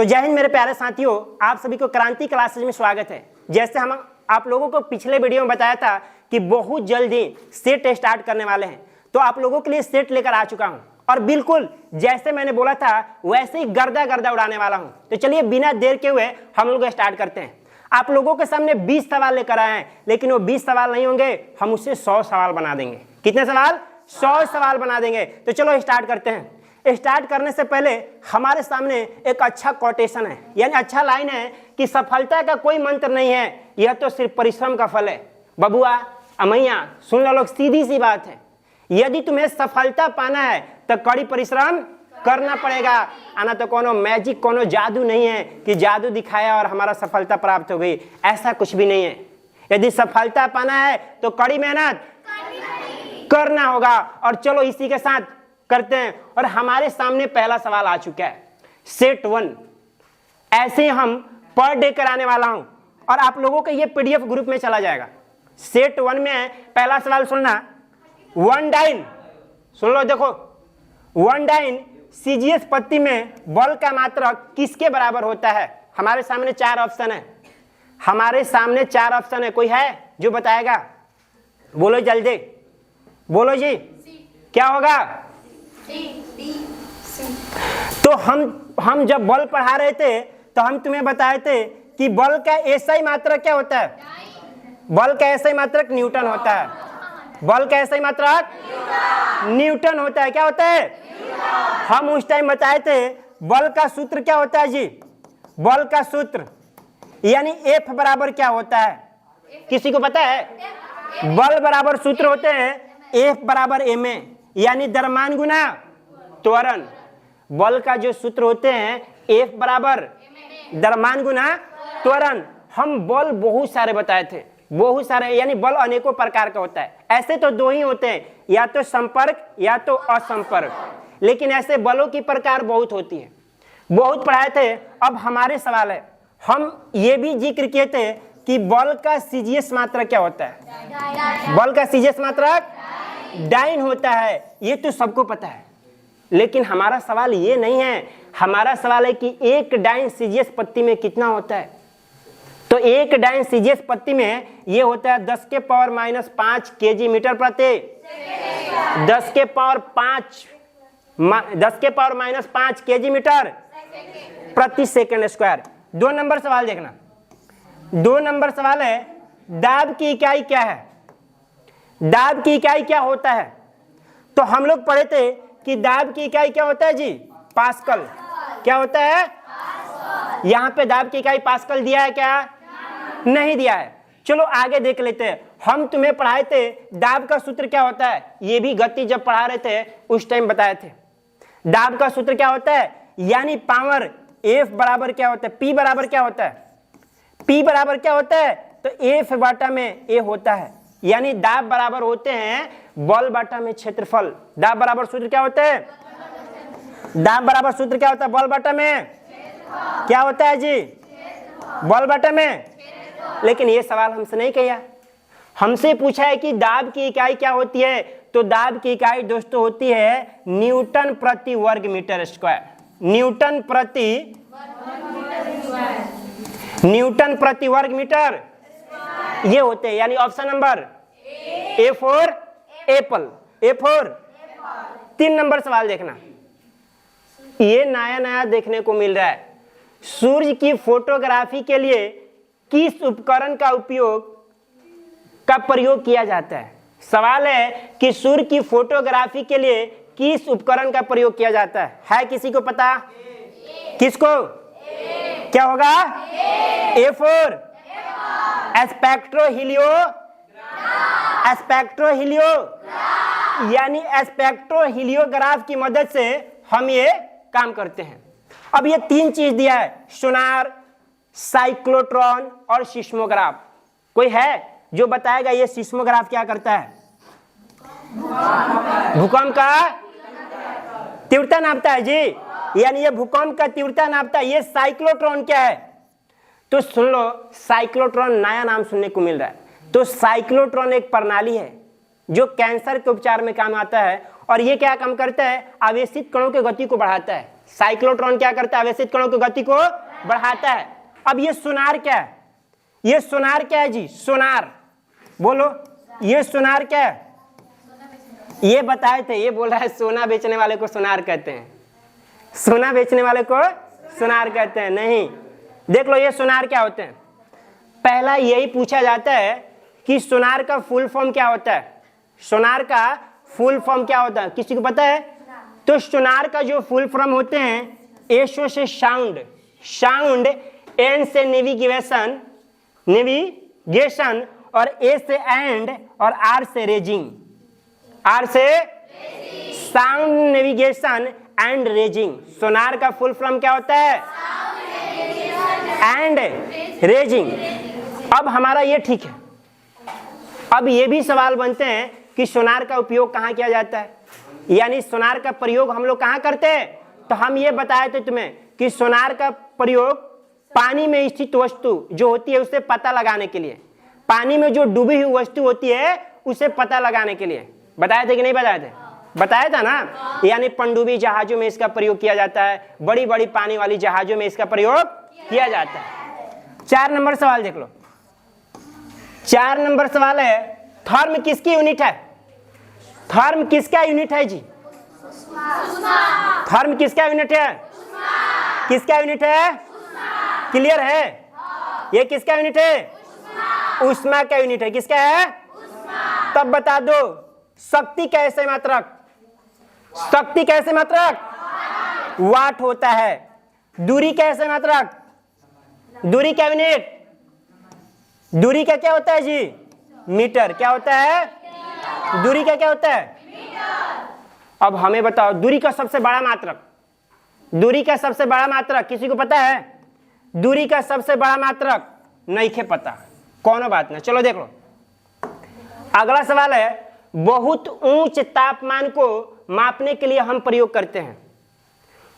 तो जय हिंद मेरे प्यारे साथियों, आप सभी को क्रांति क्लासेज में स्वागत है। जैसे हम आप लोगों को पिछले वीडियो में बताया था कि बहुत जल्दी सेट स्टार्ट करने वाले हैं, तो आप लोगों के लिए सेट लेकर आ चुका हूं और बिल्कुल जैसे मैंने बोला था वैसे ही गर्दा गर्दा उड़ाने वाला हूं। तो चलिए बिना देर के हुए हम लोग स्टार्ट करते हैं। आप लोगों के सामने 20 सवाल लेकर आए हैं, लेकिन वो 20 सवाल नहीं होंगे, हम उससे 100 सवाल बना देंगे। कितने सवाल? 100 सवाल बना देंगे। तो चलो स्टार्ट करते हैं। स्टार्ट करने से पहले हमारे सामने एक अच्छा कोटेशन है, यानी अच्छा लाइन है कि सफलता का कोई मंत्र नहीं है, यह तो सिर्फ परिश्रम का फल है। बबुआ अमैया सुन लो लोग, सीधी सी बात है, यदि तुम्हें सफलता पाना है तो कड़ी परिश्रम करना पड़ेगा। आना तो कोनो मैजिक, कोनो जादू नहीं है कि जादू दिखाया और हमारा सफलता प्राप्त हो गई, ऐसा कुछ भी नहीं है। यदि सफलता पाना है तो कड़ी मेहनत करना होगा। और चलो इसी के साथ करते हैं। और हमारे सामने पहला सवाल आ चुका है, सेट 1। ऐसे हम पर डे कराने वाला हूं और आप लोगों का ये पीडीएफ ग्रुप में चला जाएगा। सेट 1 में पहला सवाल सुनना, 1 डाइन सुन लो। देखो 1 डाइन सीजीएस पत्ती में बल का मात्रक किसके बराबर होता है? हमारे सामने 4 ऑप्शन है। हमारे सामने 4 ऑप्शन है, कोई है जो बताएगा? बोलो जल्दी, बोलो जी। क्या होगा? तो हम जब बल पढ़ा रहे थे तो हम तुम्हें बताए थे कि बल का एसआई मात्रक क्या होता है? बल का एसआई मात्रक न्यूटन होता है। बल का एसआई मात्रक न्यूटन होता है। क्या होता है? हम उस टाइम बताए थे बल का सूत्र क्या होता है जी? बल का सूत्र यानी एफ बराबर क्या होता है? किसी को पता है? बल बराबर सूत्र होते हैं एफ बराबर एम ए, यानी द्रव्यमान गुना त्वरण। बल का जो सूत्र होते हैं एफ बराबर द्रव्यमान गुना त्वरण। हम बल बहुत सारे बताए थे, बहुत सारे, यानी बल अनेकों प्रकार का होता है। ऐसे तो 2 ही होते हैं, या तो संपर्क या तो असंपर्क, लेकिन ऐसे बलों की प्रकार बहुत होती है, बहुत पढ़ाए थे। अब हमारे सवाल है, हम ये भी जिक्र किए थे कि बल का सीजीएस मात्रक क्या होता है? बल का सीजीएस मात्रक डाइन होता है, ये तो सबको पता है। लेकिन हमारा सवाल ये नहीं है, हमारा सवाल है कि एक डाइन सीजीएस पत्ती में कितना होता है? तो एक डाइन सीजीएस पत्ती में ये होता है 10 के पावर -5 केजी मीटर प्रति 10 के पावर -5 केजी मीटर प्रति सेकंड स्क्वायर। 2 नंबर सवाल देखना। 2 नंबर सवाल है, दाब की इकाई क्या है? दाब की इकाई क्या होता है? तो हम लोग पढ़े थे कि दाब की इकाई क्या होता है जी? पास्कल। क्या होता है? यहाँ पे दाब की इकाई पास्कल दिया है क्या? नहीं दिया है। चलो आगे देख लेते हैं। हम तुम्हें पढ़ाए थे दाब का सूत्र क्या होता है, ये भी गति जब पढ़ा रहे थे उस टाइम बताए थे। दाब का सूत्र क्या होता है, यानी पावर एफ बराबर क्या होता है? पी बराबर क्या होता है? पी बराबर क्या होता है? तो एफ बटा में ए होता है, यानी दाब बराबर होते हैं बल बटा में क्षेत्रफल। दाब बराबर सूत्र क्या होता है? दाब बराबर सूत्र क्या होता है? बल बटा में क्या होता है जी? बल बटा में। लेकिन ये सवाल हमसे नहीं किया, हमसे पूछा है कि दाब की इकाई क्या होती है। तो दाब की इकाई दोस्तों होती है न्यूटन प्रति वर्ग मीटर स्क्वायर। न्यूटन प्रति वर्ग मीटर ये होते हैं, यानी option number A for Apple. A for 3 number सवाल देखना, ये नया नया देखने को मिल रहा है। सूर्य की फोटोग्राफी के लिए किस उपकरण का प्रयोग किया जाता है? सवाल है कि सूर्य की फोटोग्राफी के लिए किस उपकरण का प्रयोग किया जाता है किसी को पता? किसको? क्या होगा? ए फॉर यानी स्पेक्ट्रोहीलियोग्राफ की मदद से हम ये काम करते हैं। अब ये 3 चीज दिया है, सोनार, साइक्लोट्रॉन और सिस्मोग्राफ। कोई है जो बताएगा ये सिस्मोग्राफ क्या करता है? भूकंप का तीव्रता नापता है जी, यानी ये भूकंप का तीव्रता नापता है। ये साइक्लोट्रॉन क्या है? तो सुन लो, साइक्लोट्रॉन नया नाम सुनने को मिल रहा है। तो साइक्लोट्रॉन एक प्रणाली है जो कैंसर के उपचार में काम आता है और ये क्या काम करता है? आवेशित कणों की गति को बढ़ाता है। साइक्लोट्रॉन क्या करता है? आवेशित कणों की गति को बढ़ाता है। अब ये सोनार क्या है? ये सोनार क्या है जी? सोनार बोलो, ये सोनार क्या है? ये बताए थे, ये बोल रहा है सोना बेचने वाले को सोनार कहते हैं, सोना बेचने वाले को सोनार कहते हैं। नहीं, देख लो ये सोनार क्या होते हैं। पहला यही पूछा जाता है कि सोनार का फुल फॉर्म क्या होता है? सोनार का फुल फॉर्म क्या होता है, किसी को पता है? तो सोनार का जो फुल फॉर्म होते हैं, एसओ से साउंड, साउंड, एन से नेविगेशन, नेविगेशन, और ए से एंड, और आर से रेजिंग, आर से साउंड, नेविगेशन एंड रेजिंग। सोनार का फुल फॉर्म क्या होता है? And raising. अब हमारा ये ठीक है। अब ये भी सवाल बनते हैं कि सोनार का उपयोग कहाँ किया जाता है, यानी सोनार का प्रयोग हम लोग कहाँ करते हैं? तो हम ये बताए थे तुम्हें कि सोनार का प्रयोग पानी में स्थित वस्तु जो होती है उसे पता लगाने के लिए, पानी में जो डूबी हुई वस्तु होती है उसे पता लगाने के लिए बताए थे कि नहीं बताए थे? बताया था ना। यानी पनडुब्बी जहाजों में इसका प्रयोग किया जाता है, बड़ी बड़ी पानी वाली जहाजों में इसका प्रयोग किया जाता है। 4 नंबर सवाल देख लो। 4 नंबर सवाल है, थर्म किसकी यूनिट है? थर्म किसका यूनिट है जी? थर्म किसका यूनिट है? किसका यूनिट है? क्लियर है? ये किसका यूनिट है? ऊष्मा का यूनिट है। किसका है? तब बता दो, शक्ति कैसे मात्रक? शक्ति कैसे मात्रक? वाट होता है। दूरी कैसे मात्रक? दूरी का यूनिट, दूरी का क्या होता है जी? मीटर। क्या होता है? दूरी का क्या होता है? अब हमें बताओ, दूरी का सबसे बड़ा मात्रक, दूरी का सबसे बड़ा मात्रक किसी को पता है? दूरी का सबसे बड़ा मात्रक नहीं खे पता, कौनो बात नहीं, चलो देख लो। अगला सवाल है, बहुत ऊंच तापमान को मापने के लिए हम प्रयोग करते हैं,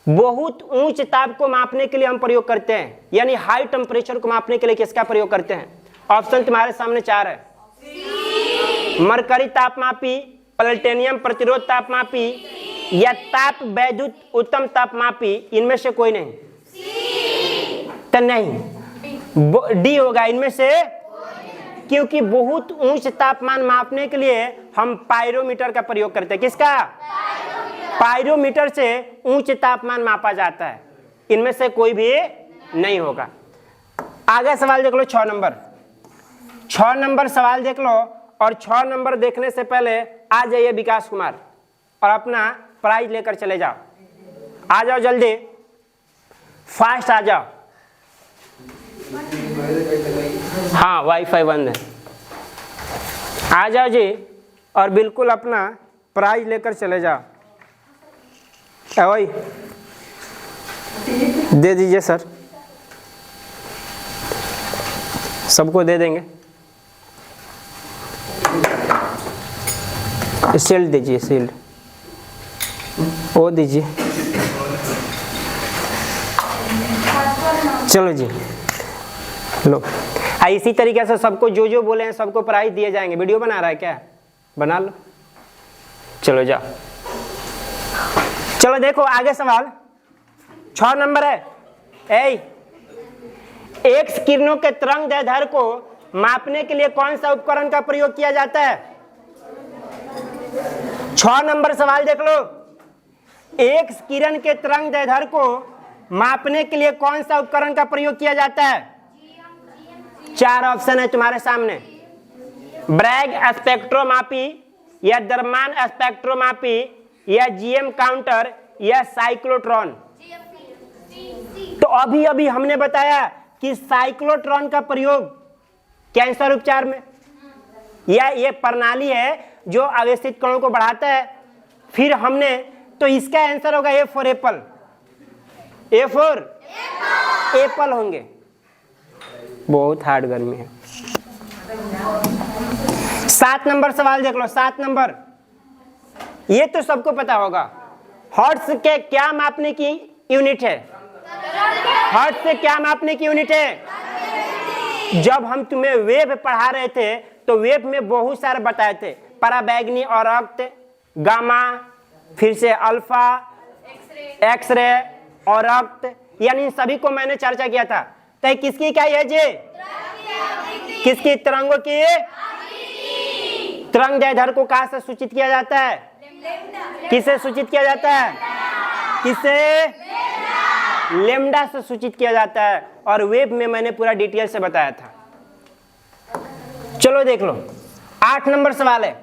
बहुत ऊंच ताप को मापने के लिए हम प्रयोग करते हैं, यानी हाई टेम्परेचर को मापने के लिए किसका प्रयोग करते हैं? ऑप्शन तुम्हारे सामने 4 है। मरकरी तापमापी, प्लैटिनम प्रतिरोध तापमापी, या ताप वैद्युत उत्तम तापमापी, इनमें से कोई नहीं। तो नहीं, डी होगा इनमें से, क्योंकि बहुत ऊंच तापमान मापने के लिए हम पायरोमीटर का प्रयोग करते हैं। किसका? पायरोमीटर से ऊंच तापमान मापा जाता है। इनमें से कोई भी नहीं होगा। आगे सवाल देख लो, 6 नंबर। 6 नंबर सवाल देख लो, और 6 नंबर देखने से पहले आ जाइए विकास कुमार और अपना प्राइज लेकर चले जाओ। आ जाओ जल्दी, फास्ट आ जाओ। हाँ, वाईफाई बंद है। आ जाओ जी, और बिल्कुल अपना प्राइज लेकर चले जाओ। वही दे दीजिए सर, सबको दे देंगे। शील्ड दीजिए, शील्ड वो दीजिए। चलो जी, लो। इसी तरीके से सबको जो जो बोले हैं सबको प्राइज दिए जाएंगे। वीडियो बना रहा है क्या? बना लो, चलो जाओ। चलो देखो आगे सवाल 6 नंबर है। एक्स किरणों के तरंग दैर्ध्य को मापने के लिए कौन सा उपकरण का प्रयोग किया जाता है? 6 नंबर सवाल देख लो। एक्स किरण के तरंग दैर्ध्य को मापने के लिए कौन सा उपकरण का प्रयोग किया जाता है? 4 ऑप्शन है तुम्हारे सामने। ब्रैग स्पेक्ट्रोमापी, या दरमान स्पेक्ट्रोमापी, या जीएम काउंटर, या साइक्लोट्रॉन। तो अभी अभी हमने बताया कि साइक्लोट्रॉन का प्रयोग कैंसर उपचार में, या ये प्रणाली है जो आवेशित कणों को बढ़ाता है। फिर हमने, तो इसका आंसर होगा A for Apple, A for Apple होंगे। बहुत हार्ड गर्मी है। 7 नंबर सवाल देख लो। 7 नंबर, ये तो सबको पता होगा। हर्ट्ज के क्या मापने की यूनिट है? हर्ट्ज से क्या मापने की यूनिट है? जब हम तुम्हें वेव पढ़ा रहे थे तो वेव में बहुत सारे बताए थे, पराबैंगनी और रक्त, गामा, फिर से अल्फा, एक्सरे, और रक्त, यानी इन सभी को मैंने चर्चा किया था। तो किसकी इकाई है जी? किसकी? तरंगों की। तरंग दैर्ध्य को कहां से सूचित किया जाता है? किससे सूचित किया जाता है? किससे? लेम्डा से सूचित किया जाता है। और वेब में मैंने पूरा डिटेल से बताया था। चलो देख लो, 8 नंबर सवाल है,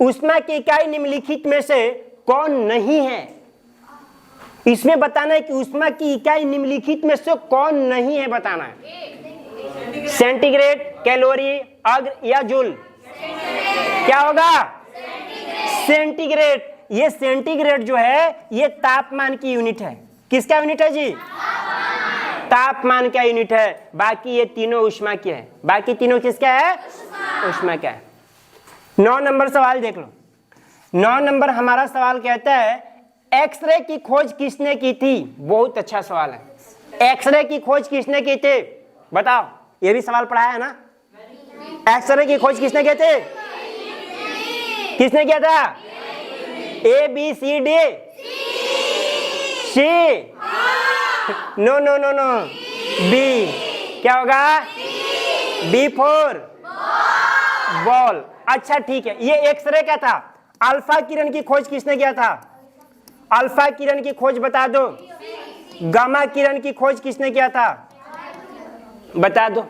ऊष्मा की इकाई निम्नलिखित में से कौन नहीं है? इसमें बताना है कि ऊष्मा की इकाई निम्नलिखित में से कौन नहीं है, बताना है। सेंटीग्रेड, कैलोरी, अग्र या जूल? क्या होगा? सेंटीग्रेड। ये सेंटीग्रेड जो है ये तापमान की यूनिट है। किसका यूनिट है जी? तापमान का यूनिट है। बाकी ये तीनों ऊष्मा के है। बाकी तीनों किसका है? ऊष्मा का है। 9 नंबर सवाल देख लो। 9 नंबर हमारा सवाल कहता है एक्सरे की खोज किसने की थी? बहुत अच्छा सवाल है। एक्सरे की खोज किसने की थी? बताओ, ये भी सवाल पढ़ाया है ना। एक्सरे की खोज किसने की थी? किसने किया था? A B C D C? No no no no, B. क्या होगा? B for ball. अच्छा ठीक है, ये एक्सरे का था। अल्फा किरण की खोज किसने किया था? अल्फा किरण की खोज बता दो। गामा किरण की खोज किसने किया था? बता दो।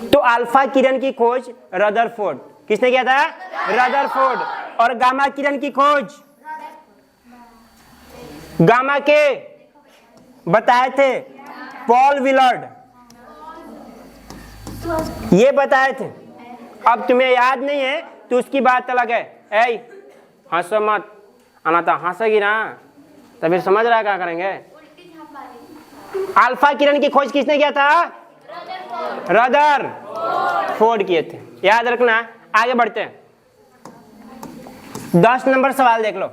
तो अल्फा किरण की खोज रदरफोर्ड। किसने किया था? रदरफोर्ड। और गामा किरण की खोज गामा के बताए थे पॉल विलर्ड, ये बताए थे। अब तुम्हें याद नहीं है तो उसकी बात अलग है। ऐ हंसो मत, आना था हंसेगी ना तो फिर समझ रहा है क्या करेंगे। अल्फा किरण की खोज किसने किया था? रदरफोर्ड किए थे, याद रखना। आगे बढ़ते हैं। 10 नंबर सवाल देख लो।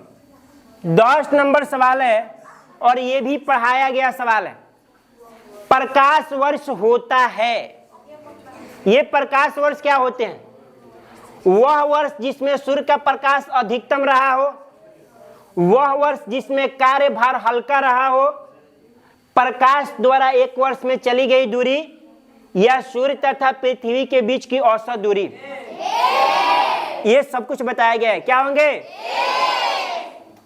10 नंबर सवाल है और ये भी पढ़ाया गया सवाल है। प्रकाश वर्ष होता है। ये प्रकाश वर्ष क्या होते हैं? वह वर्ष जिसमें सूर्य का प्रकाश अधिकतम रहा हो, वह वर्ष जिसमें कार्यभार हल्का रहा हो, प्रकाश द्वारा एक वर्ष में चली गई दूरी, या सूर्य तथा पृथ्वी के बीच की औसत दूरी। ये सब कुछ बताया गया है। क्या होंगे?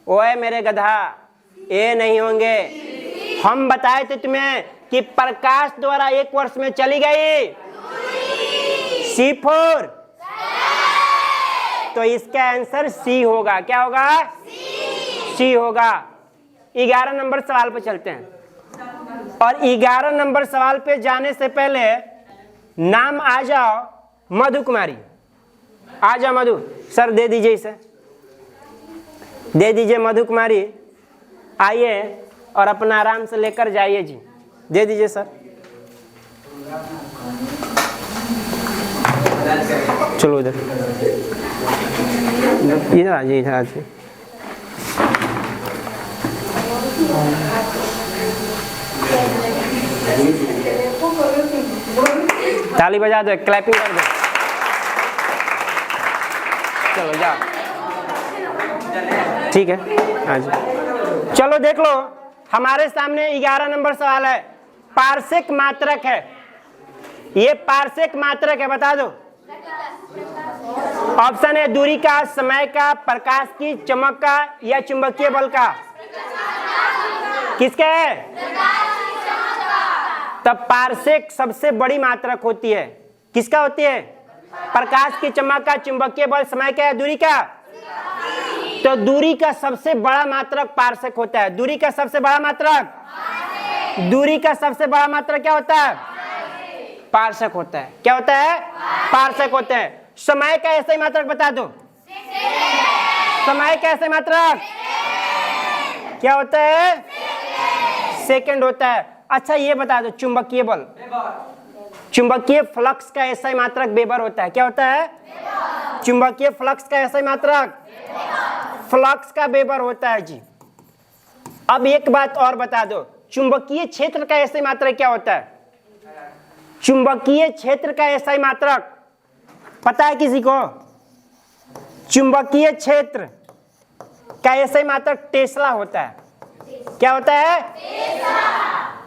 ओए मेरे गधा, ए नहीं होंगे। हम बताए थे तुम्हें कि प्रकाश द्वारा एक वर्ष में चली गई C4, तो इसका आंसर सी होगा। क्या होगा? सी होगा। 11 नंबर सवाल पे चलते हैं। और 11 नंबर सवाल पे जाने से पहले नाम आ जाओ मधु कुमारी। आ जाओ मधु। सर दे दीजिए इसे, दे दीजिए मधु कुमारी। आइए और अपना आराम से लेकर जाइए जी। दे दीजिए सर। चलो इधर, इधर आ जाइए, इधर आ जाइए। ताली बजा दो, क्लैपिंग कर दो। चलो जाओ, ठीक है। हाँ जी, चलो देख लो। हमारे सामने 11 नंबर सवाल है। पारसेक मात्रक है। ये पारसेक मात्रक है, बता दो। ऑप्शन है दूरी का, समय का, प्रकाश की चमक का, या चुंबकीय बल का। किसका है? तब पारसेक सबसे बड़ी मात्रक होती है। किसका होती है? प्रकाश की चमक का, चुंबकीय बल, समय का, दूरी का। तो दूरी का सबसे बड़ा मात्रक पारसेक होता है। दूरी का सबसे बड़ा मात्रक, दूरी का सबसे बड़ा मात्रक क्या होता है? पारसेक होता है। क्या होता है? पारसेक होता है। समय का ऐसे मात्रक बता दो। समय का ऐसे मात्रक क्या होता है? सेकंड होता है। अच्छा ये बता दो, चुंबकीय बल, चुंबकीय फ्लक्स का ऐसा मात्रक वेबर होता है। क्या होता है? चुंबकीय फ्लक्स का ऐसा मात्रक फ्लक्स का वेबर होता है जी। अब एक बात और बता दो, चुंबकीय क्षेत्र का ऐसा मात्रक क्या होता है? चुंबकीय क्षेत्र का ऐसा मात्रक पता है किसी को? चुंबकीय क्षेत्र का ऐसा मात्रक टेस्ला होता है। क्या होता है?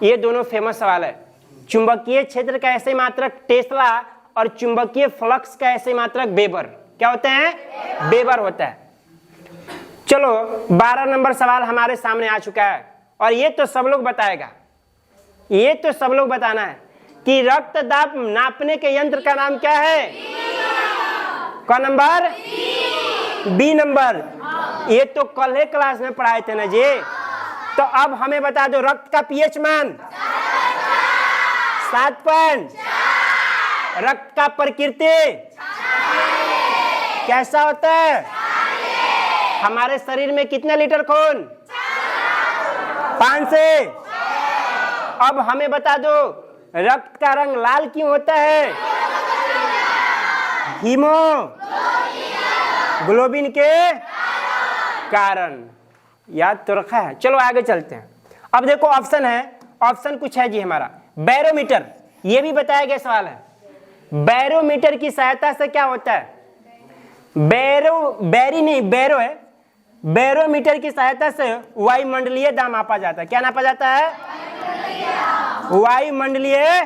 ये दोनों फेमस सवाल है। चुंबकीय क्षेत्र का ऐसे मात्रक टेस्ला और चुंबकीय फ्लक्स का ऐसे मात्रक वेबर। क्या होते हैं? वेबर होता है। चलो 12 नंबर सवाल हमारे सामने आ चुका है और ये तो सब लोग बताएगा, ये तो सब लोग बताना है कि रक्त दाब नापने के यंत्र का नाम क्या है? कौन नंबर? B number. ये तो कल ही क्लास में पढ़ाए थे ना जी। तो अब हमें बता दो रक्त का पीएच मान 7.4। रक्त का प्रकृति कैसा होता है? हमारे शरीर में कितने लीटर खून? 5 से। अब हमें बता दो रक्त का रंग लाल क्यों होता है? हीमोग्लोबिन के कारण। याद तो रखा है। चलो आगे चलते हैं। अब देखो ऑप्शन है, ऑप्शन कुछ है जी हमारा। बैरोमीटर, ये भी बताया गया सवाल है। बैरोमीटर की सहायता से क्या होता है? बैरो है। बैरोमीटर की सहायता से वायुमंडलीय दाब मापा जाता है। क्या नापा जाता है? वायुमंडलीय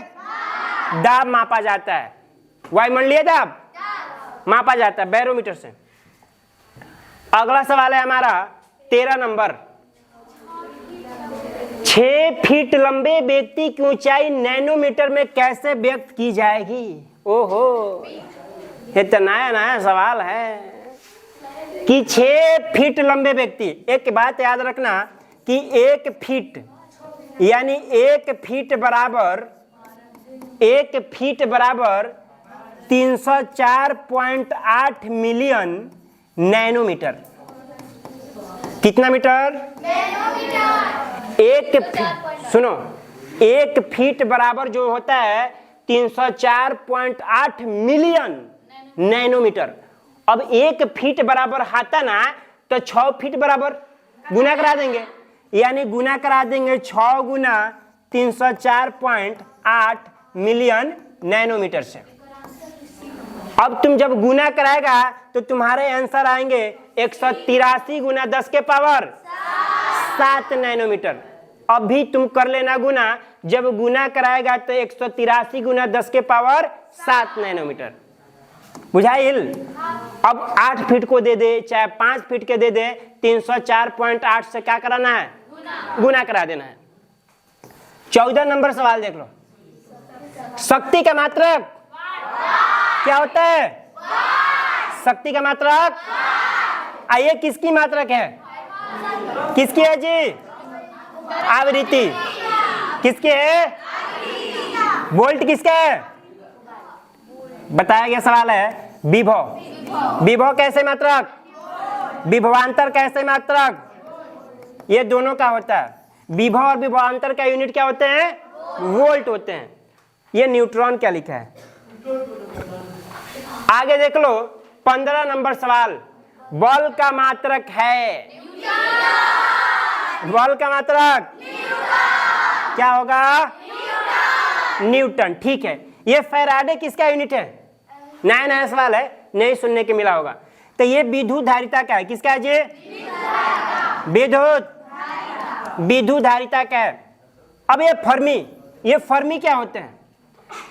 दाब मापा जाता है। वायुमंडलीय दाब मापा जाता है बैरोमीटर से। अगला सवाल है हमारा 13 नंबर। 6 फीट लंबे व्यक्ति की ऊंचाई नैनोमीटर में कैसे व्यक्त की जाएगी? ओहो, ये तो नया नया सवाल है कि 6 फीट लंबे व्यक्ति। एक बात याद रखना कि 1 फीट यानी 1 फीट बराबर 304.8 मिलियन नैनोमीटर। कितना मीटर? सुनो, 1 फीट बराबर जो होता है 304.8 मिलियन नैनोमीटर। अब 1 फीट बराबर आता ना तो 6 फीट बराबर गुना करा देंगे, यानी गुना करा देंगे 6 गुना 304.8 मिलियन नैनोमीटर से। अब तुम जब गुना कराएगा तो तुम्हारे आंसर आएंगे 183 गुना 10 के पावर 7 नैनोमीटर। अभी तुम कर लेना गुना, जब गुना कराएगा तो 183 गुना 10 के पावर 7 नैनोमीटर। बुझाइल? अब 8 फीट को दे दे चाहे 5 फीट के दे दे, 304.8 से क्या कराना है? गुना करा देना है। 14 नंबर सवाल देख लो। शक्ति का मात्रक क्या होता है? शक्ति का मात्रक। आइए किसकी मात्रक है? किसकी है जी? आवृत्ति। किसकी है? वोल्ट किसका है? बताया गया सवाल है विभव। विभव कैसे मात्रक? विभवांतर कैसे मात्रक? ये दोनों का होता है। विभव और विभवांतर का यूनिट क्या होते हैं? वोल्ट होते हैं। ये न्यूट्रॉन क्या लिखा है? आगे देख लो 15 नंबर सवाल। बल का मात्रक है? बल का मात्रक क्या होगा? न्यूटन। ठीक है। ये फैराडे किसका यूनिट है? नया नया सवाल है, नहीं सुनने के मिला होगा। तो ये विद्युत धारिता का है। किसका है जी? विद्युत धारिता का है। अब ये फर्मी क्या होते हैं?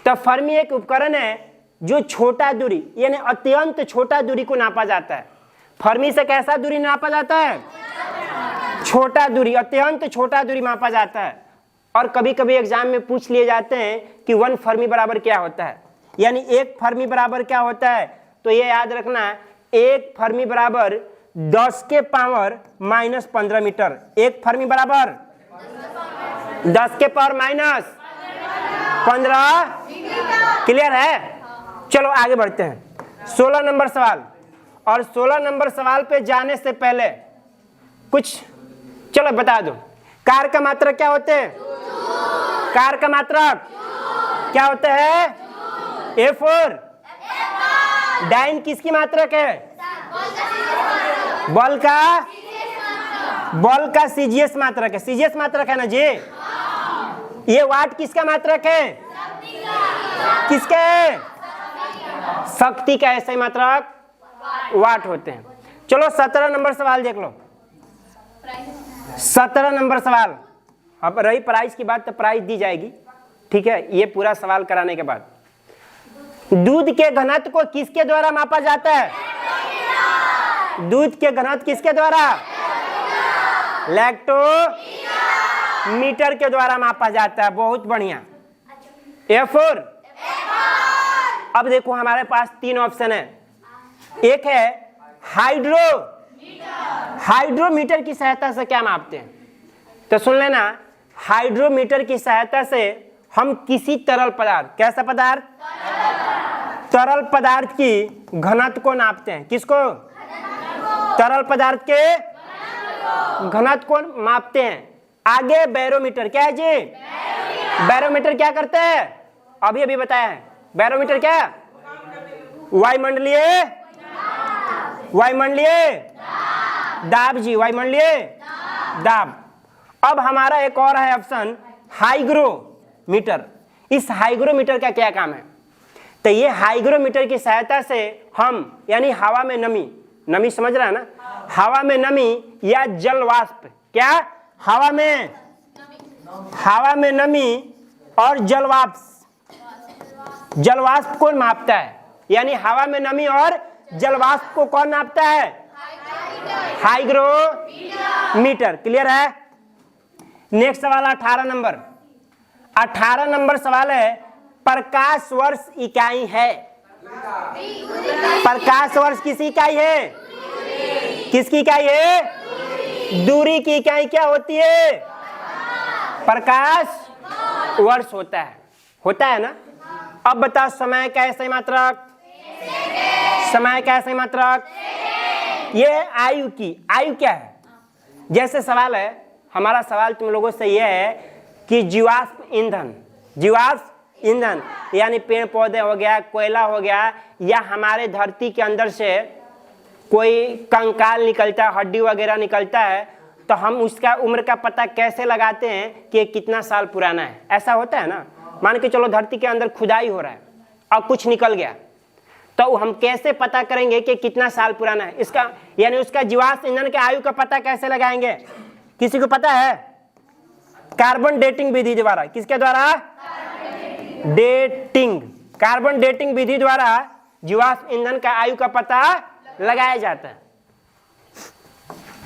तो फर्मी एक उपकरण है जो छोटा दूरी यानी अत्यंत छोटा दूरी को नापा जाता है। फर्मी से कैसा दूरी नापा जाता है? छोटा दूरी, अत्यंत छोटा दूरी मापा जाता है। और कभी कभी एग्जाम में पूछ लिए जाते हैं कि 1 फर्मी बराबर क्या होता है, यानी 1 फर्मी बराबर क्या होता है। तो ये याद रखना 1 फर्मी बराबर 10 के पावर -15 मीटर। 1 फर्मी बराबर 10 के पावर -15। क्लियर है? चलो आगे बढ़ते हैं। 16 नंबर सवाल। और 16 नंबर सवाल पे जाने से पहले कुछ चलो बता दो, कार का मात्रक क्या होते हैं? कार का मात्रक क्या होता है? A4। डाइन किसकी मात्रक है? बल का सीजीएस मात्रक है। सीजीएस मात्रक है ना जी। ये वाट किसका मात्रक है? किसका है? शक्ति का ऐसे मात्रक वाट होते हैं। चलो 17 नंबर सवाल देख लो। 17 नंबर सवाल। अब रही प्राइस की बात तो प्राइस दी जाएगी, ठीक है, ये पूरा सवाल कराने के बाद। दूध के घनत्व को किसके द्वारा मापा जाता है? दूध के घनत्व किसके द्वारा? लैक्टोमीटर के द्वारा मापा जाता है। बहुत बढ़िया। F4। अब देखो हमारे पास 3 ऑप्शन है। एक है हाइड्रोमीटर की सहायता से क्या मापते हैं? तो सुन लेना, हाइड्रोमीटर की सहायता से हम किसी तरल पदार्थ, कैसा पदार्थ? तरल पदार्थ की घनत्व को नापते हैं। किसको? तरल पदार्थ के घनत्व को मापते हैं। आगे बैरोमीटर, क्या है जी? बैरोमीटर क्या करते हैं? अभी अभी बताया है। बैरोमीटर क्या? वायुमंडलीय दाब जी, वायुमंडलीय दाब। अब हमारा एक और है ऑप्शन हाइग्रोमीटर। इस हाइग्रोमीटर का क्या काम है? तो ये हाइग्रोमीटर की सहायता से हम, यानी हवा में नमी समझ रहा है ना, हवा में नमी या जल वाष्प, क्या? हवा में नमी और जल वाष्प कौन मापता है? यानी हवा में नमी और जल वाष्प को कौन नापता है? हाइग्रोमीटर। क्लियर है? नेक्स्ट सवाल 18 नंबर। 18 नंबर सवाल है, प्रकाश वर्ष इकाई है। प्रकाश वर्ष किसकी इकाई है? किसकी इकाई है? दूरी की इकाई क्या होती है? प्रकाश वर्ष होता है ना। अब बताओ समय का सही मात्रक? समय का सही मात्रक? ये आयु क्या है? जैसे सवाल है, हमारा सवाल तुम लोगों से यह है कि जीवाश्म ईंधन यानी पेड़ पौधे हो गया, कोयला हो गया, या हमारे धरती के अंदर से कोई कंकाल निकलता है, हड्डी वगैरह निकलता है, तो हम उसका उम्र का पता कैसे लगाते हैं कि कितना साल पुराना है? ऐसा होता है ना। मान के चलो धरती के अंदर खुदाई हो रहा है और कुछ निकल गया, तो हम कैसे पता करेंगे कि कितना साल पुराना है? इसका यानी उसका जीवाश्म ईंधन के आयु का पता कैसे लगाएंगे? किसी को पता है? कार्बन डेटिंग विधि द्वारा। किसके द्वारा? कार्बन डेटिंग विधि द्वारा जीवाश्म ईंधन का आयु का पता लगाया जाता है।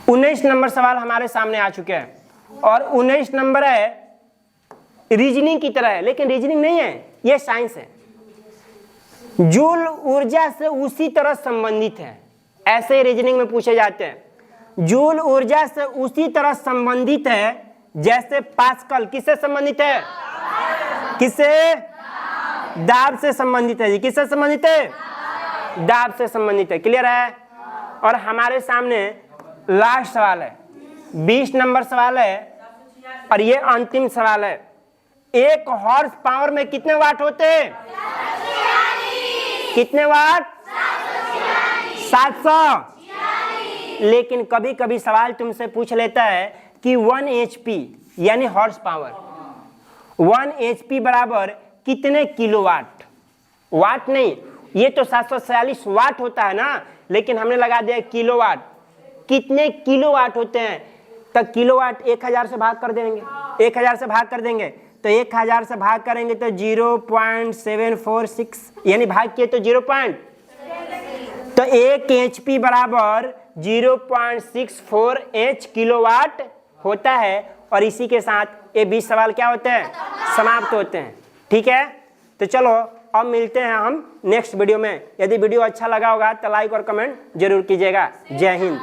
19 नंबर सवाल हमारे सामने आ चुके हैं, और 19 नंबर है रीजनिंग की तरह है, लेकिन रीजनिंग नहीं है, यह साइंस है। जूल ऊर्जा से उसी तरह संबंधित है, ऐसे रीजनिंग में पूछे जाते हैं। जूल ऊर्जा से उसी तरह संबंधित है जैसे पास्कल किससे संबंधित है? किससे? दाब से संबंधित है जी। किससे संबंधित है? दाब से संबंधित है। क्लियर है? और हमारे सामने लास्ट सवाल है, 20 नंबर सवाल है, और ये अंतिम सवाल है। 1 हॉर्स पावर में कितने वाट होते हैं? कितने वाट? 700। लेकिन कभी कभी सवाल तुमसे पूछ लेता है कि 1 HP यानी हॉर्स पावर, 1 HP बराबर कितने किलोवाट? वाट नहीं, ये तो 746 वाट होता है ना, लेकिन हमने लगा दिया किलोवाट। कितने किलोवाट होते हैं? तो किलोवाट 1000 से भाग कर देंगे, 1000 से भाग कर देंगे, तो 1000 से भाग करेंगे तो 0.746, यानी भाग किए तो 0. तो 1 HP बराबर 0.64 किलोवाट होता है। और इसी के साथ ये 20 सवाल क्या होते हैं? समाप्त होते हैं। ठीक है, तो चलो अब मिलते हैं हम नेक्स्ट वीडियो में। यदि वीडियो अच्छा लगा होगा तो लाइक और कमेंट जरूर कीजिएगा। जय हिंद।